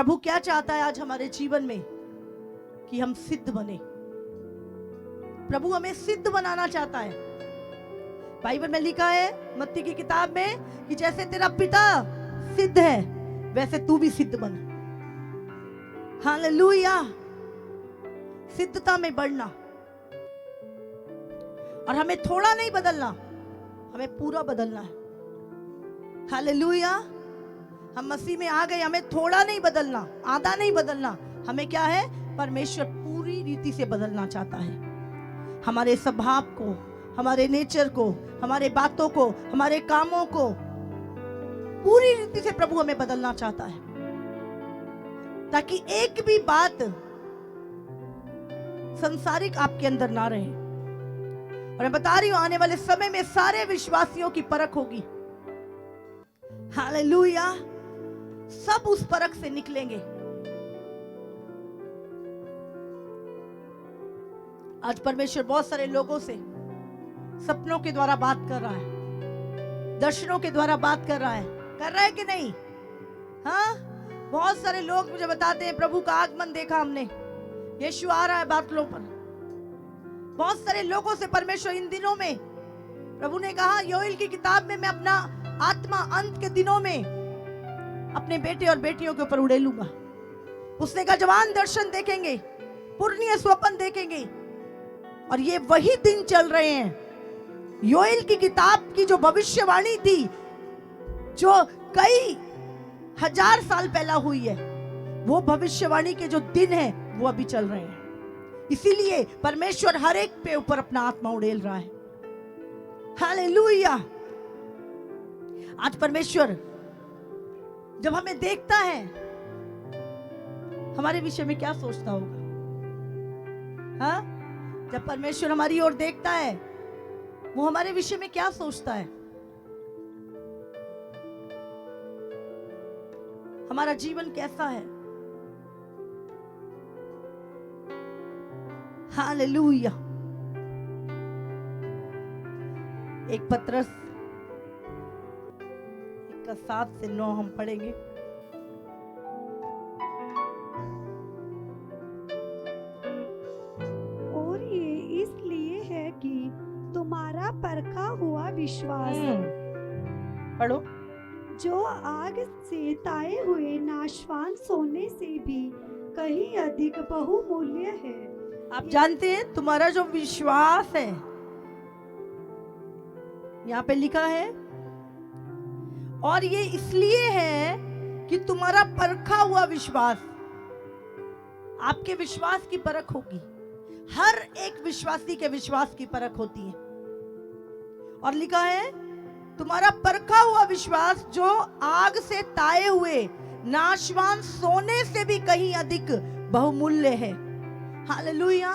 प्रभु क्या चाहता है आज हमारे जीवन में? कि हम सिद्ध बने। प्रभु हमें सिद्ध बनाना चाहता है। बाइबल में लिखा है मत्ती की किताब में कि जैसे तेरा पिता सिद्ध है वैसे तू भी सिद्ध बन। हालेलुया। सिद्धता में बढ़ना, और हमें थोड़ा नहीं बदलना, हमें पूरा बदलना है। हालेलुया। हम मसीह में आ गए, हमें थोड़ा नहीं बदलना, आधा नहीं बदलना, हमें क्या है? परमेश्वर पूरी रीति से बदलना चाहता है। हमारे स्वभाव को, हमारे नेचर को, हमारे बातों को, हमारे कामों को पूरी रीति से प्रभु हमें बदलना चाहता है, ताकि एक भी बात संसारिक आपके अंदर ना रहे। और मैं बता रही हूं आने वाले समय में सारे विश्वासियों की परख होगी। हालेलुया। सब उस परख से निकलेंगे। आज परमेश्वर बहुत सारे लोगों से सपनों के द्वारा बात कर रहा है, दर्शनों के द्वारा बात कर रहा है कि नहीं? हाँ, बहुत सारे लोग मुझे बताते हैं प्रभु का आगमन देखा हमने, यीशु आ रहा है बादलों पर। बहुत सारे लोगों से परमेश्वर इन दिनों में, प्रभु ने कहा योएल की किताब में मैं अपना आत्मा अंत के दिनों में अपने बेटे और बेटियों के ऊपर उड़ेलूंगा। उसने कहा जवान दर्शन देखेंगे, पुरनिय स्वप्न देखेंगे। और ये वही दिन चल रहे हैं। योएल की किताब की जो भविष्यवाणी थी, जो कई हजार साल पहले हुई है, वो भविष्यवाणी के जो दिन है वो अभी चल रहे हैं। इसीलिए परमेश्वर हर एक पे ऊपर अपना आत्मा उड़ेल रहा है। हालेलुया। आज परमेश्वर जब हमें देखता है, हमारे विषय में क्या सोचता होगा? हाँ, जब परमेश्वर हमारी ओर देखता है, वो हमारे विषय में क्या सोचता है? हमारा जीवन कैसा है? हालेलुया। एक पत्रस 7 से 9 हम पढ़ेंगे। और ये इसलिए है कि तुम्हारा परखा हुआ विश्वास पढ़ो। जो आग से ताए हुए नाशवान सोने से भी कहीं अधिक बहुमूल्य है। आप जानते हैं तुम्हारा जो विश्वास है, यहाँ पे लिखा है, और ये इसलिए है कि तुम्हारा परखा हुआ विश्वास। आपके विश्वास की परख होगी। हर एक विश्वासी के विश्वास की परख होती है। और लिखा है तुम्हारा परखा हुआ विश्वास जो आग से ताए हुए नाशवान सोने से भी कहीं अधिक बहुमूल्य है। हालेलुया।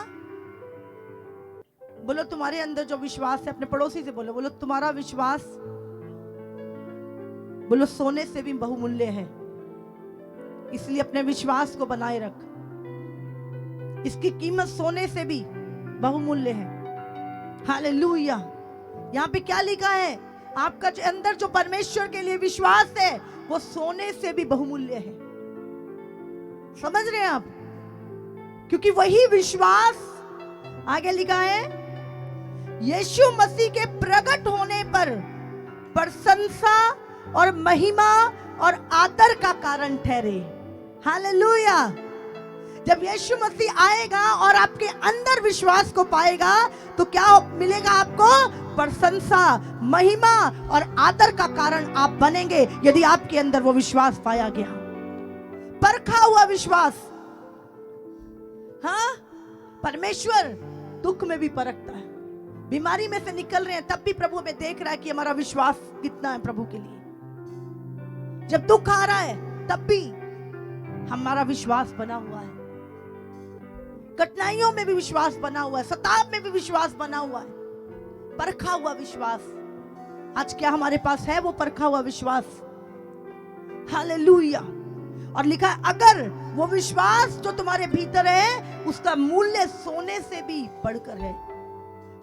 बोलो तुम्हारे अंदर जो विश्वास है, अपने पड़ोसी से बोलो, बोलो तुम्हारा विश्वास, बोलो सोने से भी बहुमूल्य है। इसलिए अपने विश्वास को बनाए रख। इसकी कीमत सोने से भी बहुमूल्य है। हालेलुया। यहाँ पे क्या लिखा है? आपका अंदर जो परमेश्वर के लिए विश्वास है वो सोने से भी बहुमूल्य है। समझ रहे हैं आप? क्योंकि वही विश्वास, आगे लिखा है, यीशु मसीह के प्रकट होने पर प्रशंसा और महिमा और आदर का कारण ठहरे। हालेलुया। जब यीशु मसीह आएगा और आपके अंदर विश्वास को पाएगा तो क्या मिलेगा आपको? प्रशंसा, महिमा और आदर का कारण आप बनेंगे, यदि आपके अंदर वो विश्वास पाया गया। परखा हुआ विश्वास। हाँ, परमेश्वर दुख में भी परखता है। बीमारी में से निकल रहे हैं तब भी प्रभु हमें देख रहा है कि हमारा विश्वास कितना है प्रभु के लिए। जब दुख आ रहा है तब भी हमारा विश्वास बना हुआ है। कठिनाइयों में भी विश्वास बना हुआ है, सताव में भी विश्वास बना हुआ है। परखा हुआ विश्वास। आज क्या हमारे पास है वो परखा हुआ विश्वास? हालेलुया। और लिखा है अगर वो विश्वास जो तुम्हारे भीतर है उसका मूल्य सोने से भी बढ़कर है,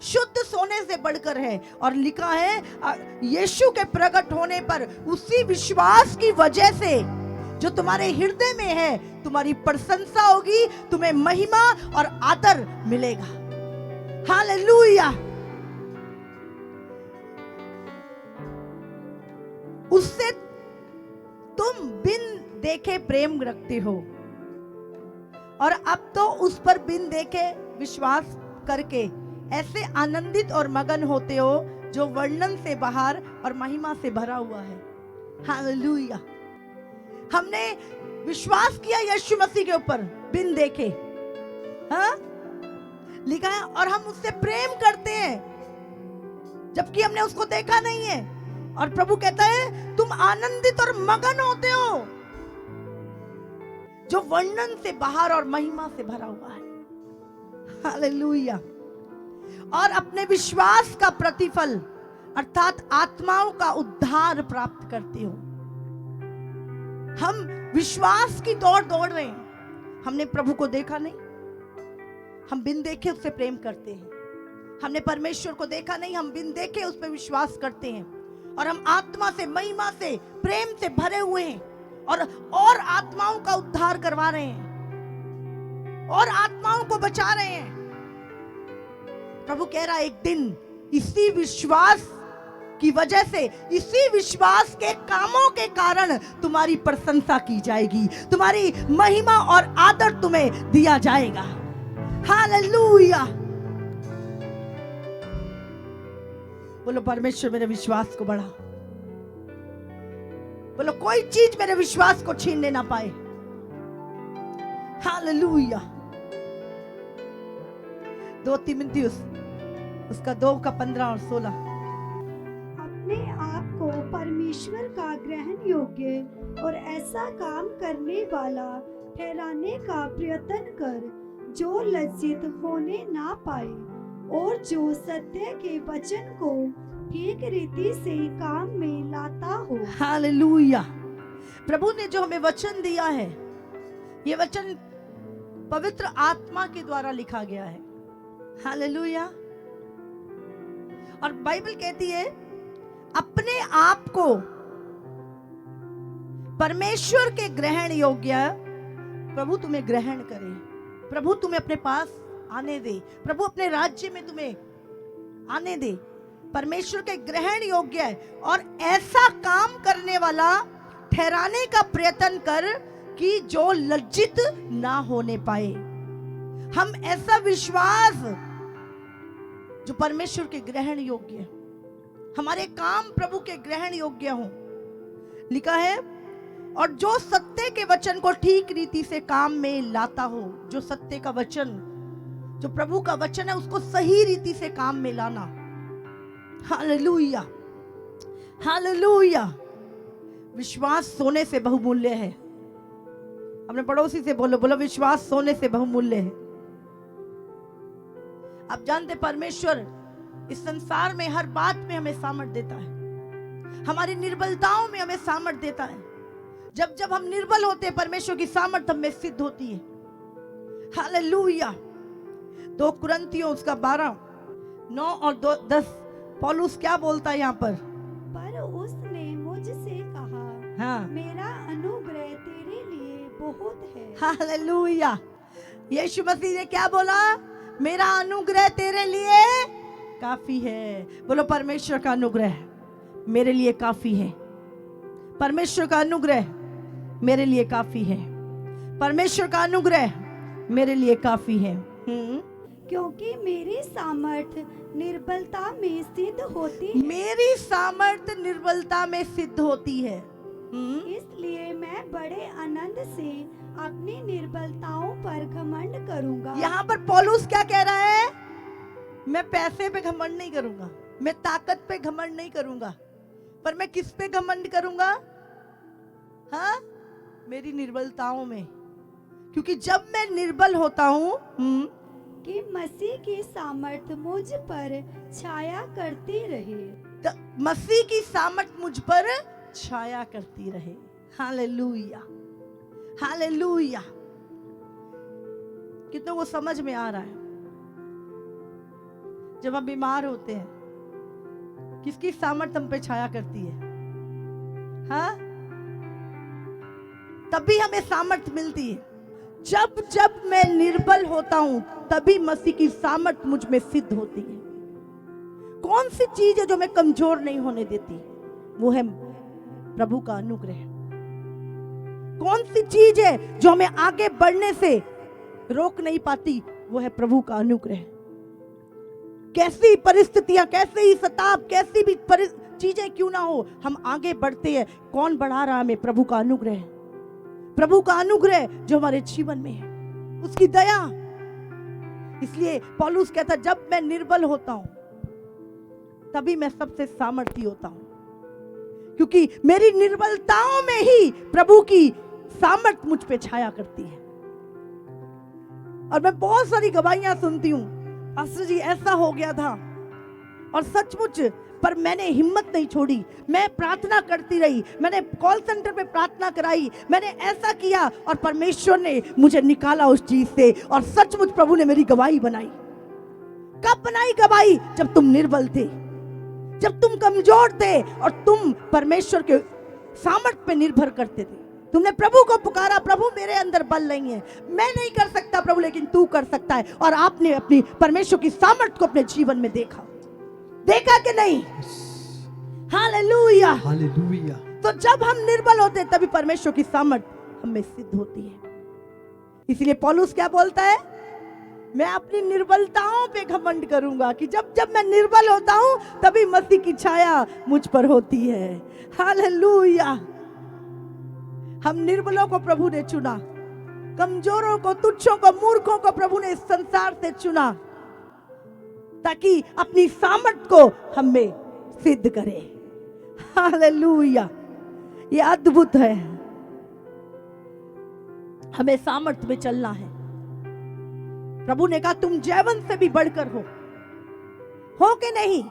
शुद्ध सोने से बढ़कर है। और लिखा है यीशु के प्रकट होने पर उसी विश्वास की वजह से जो तुम्हारे हृदय में है, तुम्हारी प्रशंसा होगी, तुम्हें महिमा और आदर मिलेगा। हालेलुया। उससे तुम बिन देखे प्रेम रखते हो और अब तो उस पर बिन देखे विश्वास करके ऐसे आनंदित और मगन होते हो जो वर्णन से बाहर और महिमा से भरा हुआ है। हालेलुया। हमने विश्वास किया यीशु मसीह के ऊपर बिन देखे, हाँ लिखा है, और हम उससे प्रेम करते हैं जबकि हमने उसको देखा नहीं है। और प्रभु कहता है तुम आनंदित और मगन होते हो जो वर्णन से बाहर और महिमा से भरा हुआ है। हालेलुया। और अपने विश्वास का प्रतिफल अर्थात आत्माओं का उद्धार प्राप्त करते हो। हम विश्वास की दौड़ रहे हैं। हमने प्रभु को देखा नहीं, हम बिन देखे उससे प्रेम करते हैं। हमने परमेश्वर को देखा नहीं, हम बिन देखे उस पर विश्वास करते हैं। और हम आत्मा से, महिमा से, प्रेम से भरे हुए हैं और आत्माओं का उद्धार करवा रहे हैं और आत्माओं को बचा रहे हैं। प्रभु कह रहा है एक दिन इसी विश्वास की वजह से, इसी विश्वास के कामों के कारण तुम्हारी प्रशंसा की जाएगी, तुम्हारी महिमा और आदर तुम्हें दिया जाएगा। हालेलुया। बोलो परमेश्वर मेरे विश्वास को बढ़ा। बोलो कोई चीज मेरे विश्वास को छीनने ना पाए। हालेलुया। 2 तीमुथियुस उसका 2 का 15 और 16। अपने आप को परमेश्वर का ग्रहण योग्य और ऐसा काम करने वाला ठहराने का प्रयत्न कर जो लज्जित होने ना पाए और जो सत्य के वचन को ठीक रीति से काम में लाता हो। हालेलुया। प्रभु ने जो हमें वचन दिया है, ये वचन पवित्र आत्मा के द्वारा लिखा गया है। हालेलुया। और बाइबल कहती है अपने आप को परमेश्वर के ग्रहण योग्य प्रभु तुम्हें ग्रहण करे, प्रभु तुम्हें अपने पास आने दे, प्रभु अपने राज्य में तुम्हें आने दे। परमेश्वर के ग्रहण योग्य है और ऐसा काम करने वाला ठहराने का प्रयत्न कर कि जो लज्जित ना होने पाए। हम ऐसा विश्वास जो परमेश्वर के ग्रहण योग्य है, हमारे काम प्रभु के ग्रहण योग्य हो। लिखा है और जो सत्य के वचन को ठीक रीति से काम में लाता हो। जो सत्य का वचन, जो प्रभु का वचन है, उसको सही रीति से काम में लाना। हालेलुया। हालेलुया। विश्वास सोने से बहुमूल्य है। अपने पड़ोसी से बोलो, बोलो विश्वास सोने से बहुमूल्य है। आप जानते परमेश्वर इस संसार में हर बात में हमें सामर्थ देता है, हमारी निर्बलताओं में हमें सामर्थ देता है। जब जब हम निर्बल होते हैं परमेश्वर की सामर्थ हमें सिद्ध होती है। हालेलुया। 2 कुरिन्थियों उसका 12, 9 और 10 पौलुस क्या बोलता है यहाँ पर उसने मुझसे कहा, हाँ, मेरा अनुग्रह तेरे लिए बहुत है। हालेलुया। यीशु मसीह ने क्या बोला? मेरा अनुग्रह तेरे लिए काफी है। बोलो परमेश्वर का अनुग्रह मेरे लिए काफी है। परमेश्वर का अनुग्रह मेरे लिए काफी है। परमेश्वर का अनुग्रह मेरे लिए काफी है। क्योंकि मेरी सामर्थ निर्बलता में सिद्ध होती है। मेरी सामर्थ निर्बलता में सिद्ध होती है। इसलिए मैं बड़े आनंद से अपनी निर्बलताओं पर घमंड करूंगा। यहाँ पर पौलुस क्या कह रहा है? मैं पैसे पे घमंड नहीं करूंगा, मैं ताकत पे घमंड नहीं करूंगा, पर मैं किस पे घमंड करूंगा? हाँ, मेरी निर्बलताओं में। क्योंकि जब मैं निर्बल होता हूँ कि मसीह की सामर्थ मुझ पर छाया करती रहे, तो मसीह की सामर्थ मुझ पर छाया करती रहे। हालेलुया। हालेलुया। कितनों को समझ में आ रहा है? जब हम बीमार होते हैं किसकी सामर्थ हम पे छाया करती है? हाँ, तभी हमें सामर्थ मिलती है। जब जब मैं निर्बल होता हूं तभी मसीह की सामर्थ मुझ में सिद्ध होती है। कौन सी चीज है जो मैं कमजोर नहीं होने देती? वो है प्रभु का अनुग्रह। कौन सी चीज है जो हमें आगे बढ़ने से रोक नहीं पाती? वो है प्रभु का अनुग्रह। कैसी परिस्थितियां, कैसे ही सताप, कैसी भी चीजें क्यों ना हो, हम आगे बढ़ते हैं। कौन बढ़ा रहा है हमें? प्रभु का अनुग्रह। प्रभु का अनुग्रह जो हमारे जीवन में है, उसकी दया। इसलिए पौलुस कहता, जब मैं निर्बल होता हूं तभी मैं सबसे सामर्थी होता हूं, क्योंकि मेरी निर्बलताओं में ही प्रभु की सामर्थ मुझ पे छाया करती है। और मैं बहुत सारी गवाहियां सुनती हूं, पास्टर जी ऐसा हो गया था, और सचमुच, पर मैंने हिम्मत नहीं छोड़ी। मैं प्रार्थना करती रही, मैंने कॉल सेंटर पे प्रार्थना कराई, मैंने ऐसा किया और परमेश्वर ने मुझे निकाला उस चीज से, और सचमुच प्रभु ने मेरी गवाही बनाई। कब बनाई गवाही? जब तुम निर्बल थे, जब तुम कमजोर थे और तुम परमेश्वर के सामर्थ पे निर्भर करते थे। तुमने प्रभु को पुकारा, प्रभु मेरे अंदर बल नहीं है, मैं नहीं कर सकता प्रभु, लेकिन तू कर सकता है। और आपने अपनी परमेश्वर की सामर्थ को अपने जीवन में देखा कि नहीं? Hallelujah, hallelujah. तो जब हम निर्बल होते हैं तभी परमेश्वर की सामर्थ हमें सिद्ध होती है। इसलिए पौलुस क्या बोलता है? मैं अपनी निर्बलताओं पे घमंड करूंगा, कि जब जब मैं निर्बल होता हूं तभी मसीह की छाया मुझ पर होती है। हालेलुया। हम निर्बलों को प्रभु ने चुना, कमजोरों को, तुच्छों को, मूर्खों को प्रभु ने इस संसार से चुना, ताकि अपनी सामर्थ को हमें सिद्ध करे। हालेलुया, ये अद्भुत है। हमें सामर्थ में चलना है। प्रभु ने कहा तुम जैवन से भी बढ़कर हो कि नहीं?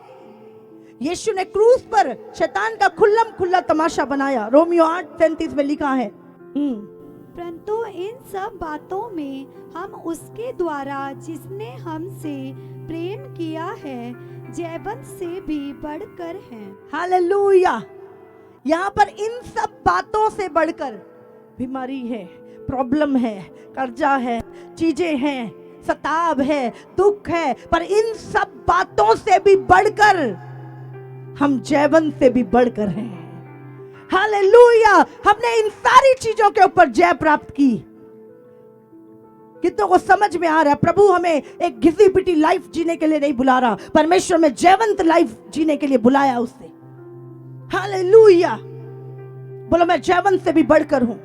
यीशु ने क्रूस पर शैतान का खुल्लम खुल्ला तमाशा बनाया। रोमियो 8:37 में लिखा है। परंतु इन सब बातों में हम उसके द्वारा जिसने हमसे प्रेम किया है जैवन से भी बढ़कर हैं। हालेलुया। यहाँ पर इन सब बातों से बढ़कर, बीमारी है, प्रॉब्लम है, कर्जा है, चीजें हैं, सताव है, दुख है, पर इन सब बातों से भी बढ़कर हम जैवन से भी बढ़कर हैं। हालेलुया। हमने इन सारी चीजों के ऊपर जय प्राप्त की। कितनों को समझ में आ रहा है? प्रभु हमें एक घिसी पिटी लाइफ जीने के लिए नहीं बुला रहा, परमेश्वर में जयवंत लाइफ जीने के लिए बुलाया उससे। हालेलुया। बोलो मैं जयवंत से भी बढ़कर हूं।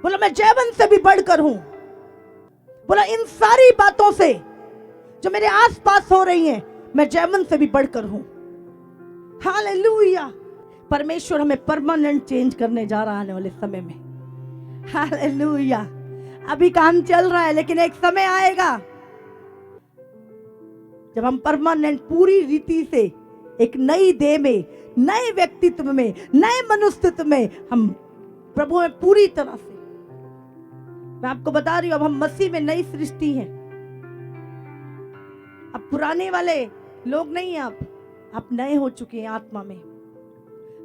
बोलो मैं जयवंत से भी बढ़कर हूं। बोला इन सारी बातों से जो मेरे आसपास हो रही हैं, मैं जयवंत से भी बढ़कर हूं। हालेलुया। परमेश्वर हमें परमानेंट चेंज करने जा रहा है आने वाले समय में। हालेलुया। अभी काम चल रहा है, लेकिन एक समय आएगा जब हम परमानेंट पूरी रीति से एक नई देह में, नए व्यक्तित्व में, नए मनुष्यत्व में हम प्रभु में पूरी तरह से, मैं आपको बता रही हूं, अब हम मसीह में नई सृष्टि हैं। अब पुराने वाले लोग नहीं हैं, आप नए हो चुके हैं आत्मा में।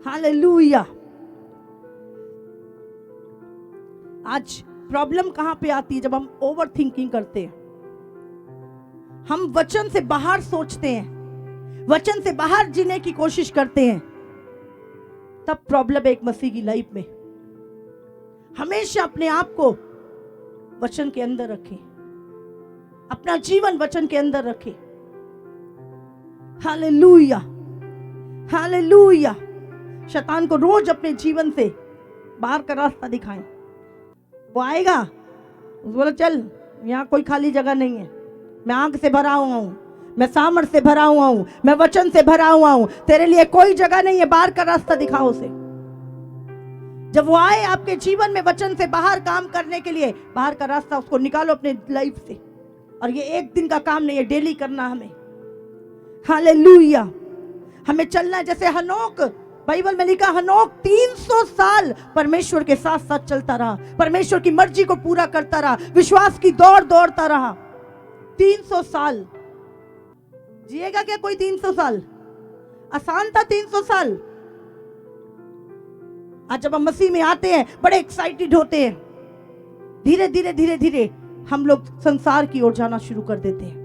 हालेलुया। आज प्रॉब्लम कहां पे आती है? जब हम ओवर थिंकिंग करते हैं, हम वचन से बाहर सोचते हैं, वचन से बाहर जीने की कोशिश करते हैं, तब प्रॉब्लम है एक मसीह की लाइफ में। हमेशा अपने आप को वचन के अंदर रखें, अपना जीवन वचन के अंदर रखें। Hallelujah, hallelujah. शैतान को रोज अपने जीवन से बाहर का रास्ता दिखाएं। वो आएगा, बोलो चल यहाँ कोई खाली जगह नहीं है, मैं आंख से भरा हुआ हूं, मैं सामर्थ से भरा हुआ हूं, मैं वचन से भरा हुआ हूं, तेरे लिए कोई जगह नहीं है, बाहर का रास्ता दिखाओ उसे। जब वो आए आपके जीवन में वचन से बाहर काम करने के लिए, बाहर का रास्ता उसको निकालो अपने लाइफ से। और ये एक दिन का काम नहीं है, डेली करना हमें। हालेलुया। हमें चलना है जैसे हनोक, बाइबल में लिखा हनोक 300 साल परमेश्वर के साथ साथ चलता रहा, परमेश्वर की मर्जी को पूरा करता रहा, विश्वास की दौड़ दौड़ता रहा। 300 साल जिएगा क्या कोई? 300 साल आसान था? 300 साल आज जब हम मसीह में आते हैं बड़े एक्साइटेड होते हैं, धीरे धीरे धीरे धीरे हम लोग संसार की ओर जाना शुरू कर देते हैं।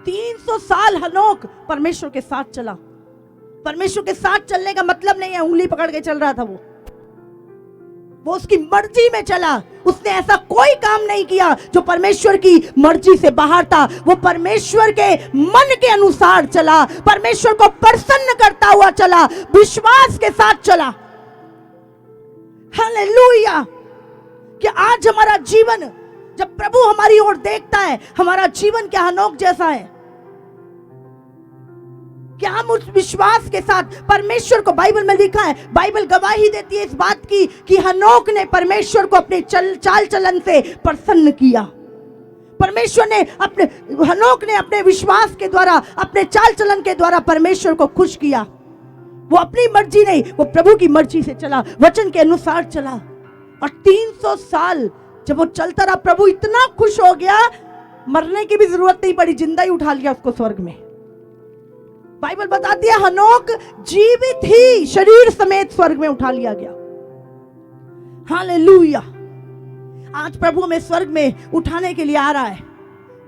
300 साल हनोक परमेश्वर के साथ चला। परमेश्वर के साथ चलने का मतलब नहीं है उंगली पकड़ के चल रहा था, वो उसकी मर्जी में चला। उसने ऐसा कोई काम नहीं किया जो परमेश्वर की मर्जी से बाहर था। वो परमेश्वर के मन के अनुसार चला, परमेश्वर को प्रसन्न करता हुआ चला, विश्वास के साथ चला। हालेलुया। कि आज हमारा जीवन जब प्रभु हमारी ओर देखता है, हमारा जीवन क्या हनोक जैसा है। क्या हम उस विश्वास के साथ परमेश्वर को, बाइबल में लिखा है, बाइबल गवाही देती है इस बात की कि हनोक ने परमेश्वर को अपने चाल चलन से प्रसन्न किया। परमेश्वर ने हनोक ने अपने विश्वास के द्वारा, अपने चाल चलन के द्वारा परमेश्वर को खुश किया। वो अपनी मर्जी नहीं, वो प्रभु की मर्जी से चला, वचन के अनुसार चला। और 300 साल जब वो चलता रहा, प्रभु इतना खुश हो गया, मरने की भी जरूरत नहीं पड़ी, जिंदा ही उठा लिया उसको स्वर्ग में। बाइबल बताती है हनोक जीवित ही शरीर समेत स्वर्ग में उठा लिया गया। हालेलुया। आज प्रभु हमें स्वर्ग में उठाने के लिए आ रहा है।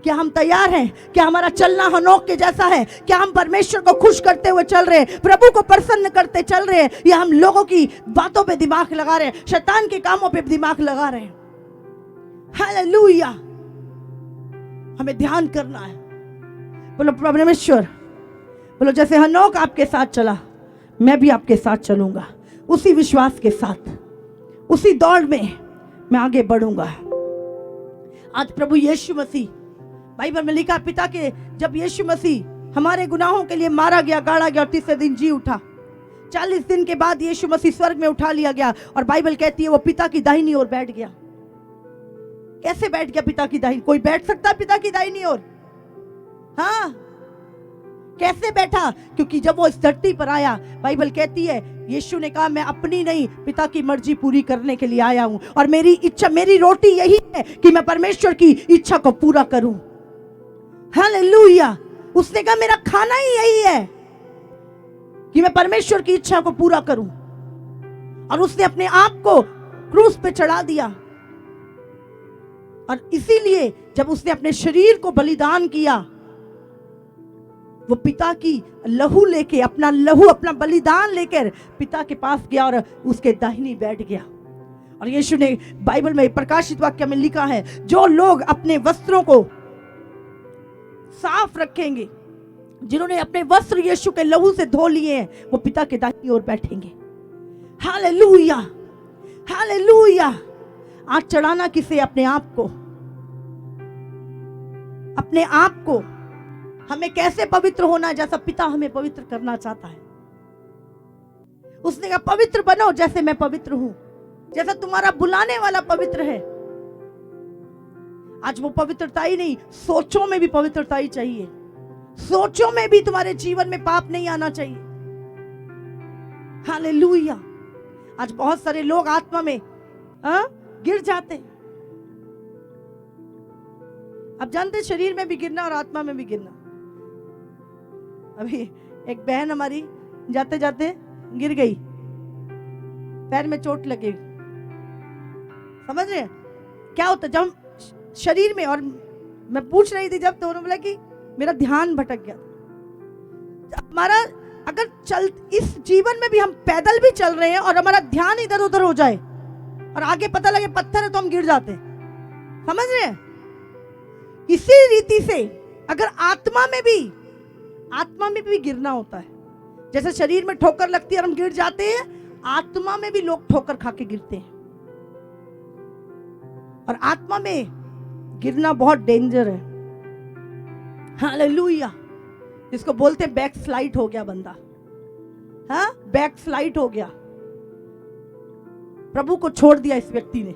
क्या हम तैयार हैं? क्या हमारा चलना हनोक के जैसा है? क्या हम परमेश्वर को खुश करते हुए चल रहे हैं, प्रभु को प्रसन्न करते चल रहे हैं, या हम लोगों की बातों पे दिमाग लगा रहे हैं, शैतान के कामों पे दिमाग लगा रहे हैं? हालेलुया। हमें ध्यान करना है। बोलो परमेश्वर, बोलो जैसे हनोक आपके साथ चला, मैं भी आपके साथ चलूंगा। उसी विश्वास के साथ, उसी दौड़ में मैं आगे बढ़ूंगा। आज प्रभु यीशु मसीह, बाइबल में लिखा, पिता के, जब यीशु मसीह हमारे गुनाहों के लिए मारा गया, गाड़ा गया और तीसरे दिन जी उठा, 40 दिन के बाद यीशु मसीह स्वर्ग में उठा लिया गया। और बाइबल कहती है वो पिता की दाहिनी ओर बैठ गया। कैसे बैठ गया पिता की दाहिनी? कोई बैठ सकता है पिता की दाहिनी ओर? हाँ, कैसे बैठा? क्योंकि जब वो इस धरती पर आया, बाइबल कहती है यीशु ने कहा, मैं अपनी नहीं पिता की मर्जी पूरी करने के लिए आया हूं, और मेरी इच्छा, मेरी रोटी यही है कि मैं परमेश्वर की इच्छा को पूरा करूं। हालेलुया। उसने कहा मेरा खाना ही यही है कि मैं परमेश्वर की इच्छा को पूरा करूं। और उसने अपने आप को क्रूस पे चढ़ा दिया। और इसीलिए जब उसने अपने शरीर को बलिदान किया, वो पिता की लहू लेके, अपना लहू, अपना बलिदान लेकर पिता के पास गया और उसके दाहिनी बैठ गया। और यीशु ने, बाइबल में प्रकाशित वाक्य में लिखा है, जो लोग अपने वस्त्रों को साफ रखेंगे, जिन्होंने अपने वस्त्र यीशु के लहू से धो लिए हैं, वो पिता के दाहिनी ओर बैठेंगे। Hallelujah, hallelujah. आज चढ़ाना किसे? अपने आप को, अपने आप को। हमें कैसे पवित्र होना है? जैसा पिता हमें पवित्र करना चाहता है। उसने कहा पवित्र बनो जैसे मैं पवित्र हूं, जैसा तुम्हारा बुलाने वाला पवित्र है। आज वो पवित्रता ही नहीं, सोचों में भी पवित्रता ही चाहिए। सोचों में भी तुम्हारे जीवन में पाप नहीं आना चाहिए। हालेलुया। आज बहुत सारे लोग आत्मा में गिर जाते हैं। अब जानते, शरीर में भी गिरना और आत्मा में भी गिरना। अभी एक बहन हमारी जाते जाते गिर गई, पैर में चोट लगी। समझ रहे क्या होता जब हम शरीर में, और मैं पूछ रही थी जब, तो उन्होंने बोला कि मेरा ध्यान भटक गया। हमारा अगर इस जीवन में भी हम पैदल भी चल रहे हैं और हमारा ध्यान इधर उधर हो जाए और आगे पता लगे पत्थर है तो हम गिर जाते हैं। समझ रहे हैं? इसी रीति से अगर आत्मा में भी गिरना होता है। जैसे शरीर में ठोकर लगती है और हम गिर जाते हैं, आत्मा में भी लोग ठोकर खा के गिरते हैं। और आत्मा में गिरना बहुत डेंजर है। हालेलुया। इसको बोलते हैं बैक स्लाइड हो गया बंदा। हाँ, बैक स्लाइड हो गया, प्रभु को छोड़ दिया इस व्यक्ति ने।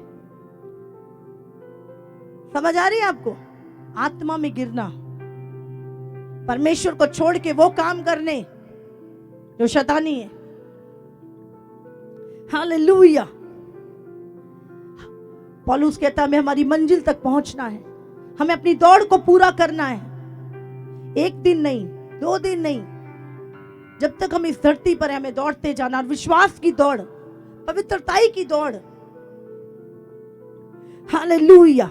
समझ आ रही है आपको? आत्मा में गिरना, परमेश्वर को छोड़ के वो काम करने जो शैतानी है। हालेलुया। पौलुस कहता है हमें हमारी मंजिल तक पहुंचना है, हमें अपनी दौड़ को पूरा करना है। एक दिन नहीं, 2 दिन नहीं, जब तक हम इस धरती पर हैं, हमें दौड़ते जाना, और विश्वास की दौड़, पवित्रताई की दौड़। हालेलुया।